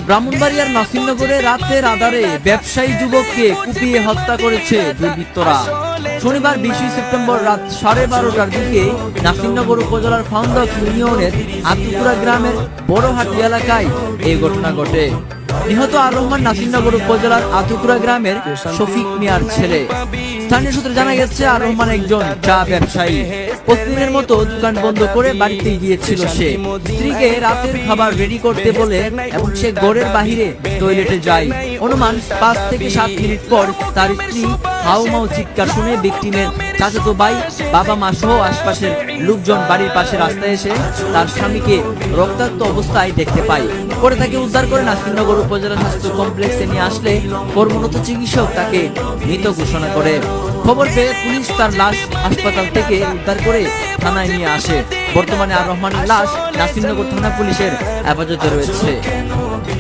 ব্রাহ্মণবাড়িয়ার নাসিরনগরে রাতের আঁধারে ব্যবসায়ী যুবককে কুপিয়ে হত্যা করেছে দুর্বৃত্তরা। শনিবার 20 সেপ্টেম্বর রাত 12:30টার দিকে নাসিরনগর উপজেলার ফাউন্ডক ইউনিয়নের আতুকুরা গ্রামের বড়হাটি এলাকায় এই ঘটনা ঘটে। নিহত আর রহমান নাসিরনগর উপজেলার আতুকুরা গ্রামের শফিক মিয়ার ছেলে। স্থানীয় সূত্রে জানা গেছে আর রহমান একজন চা ব্যবসায়ী। প্রতিদিনের মতো দোকান বন্ধ করে বাড়িতেই গিয়েছিল সে। স্ত্রীকে রাতের খাবার রেডি করতে বলে এবং সে ঘরের বাহিরে টয়লেটে যায়। অনুমান 5 থেকে 7 মিনিট পর তার স্ত্রী হাউমাউ চিৎকার শুনে ভিকটিমের চাচাতো ভাই, বাবা মা সহ আশপাশের লোকজন বাড়ির পাশে রাস্তায় এসে তার স্বামীকে রক্তাক্ত অবস্থায় দেখতে পায়। পরে তাকে উদ্ধার করে নাসিরনগর উপজেলা স্বাস্থ্য কমপ্লেক্সে নিয়ে আসলে কর্মরত চিকিৎসক তাকে মৃত ঘোষণা করে। খবর পেয়ে পুলিশ তার লাশ হাসপাতাল থেকে উদ্ধার করে থানায় নিয়ে আসে। বর্তমানে আর রহমানের লাশ নাসিরনগর থানা পুলিশের হেফাজতে রয়েছে।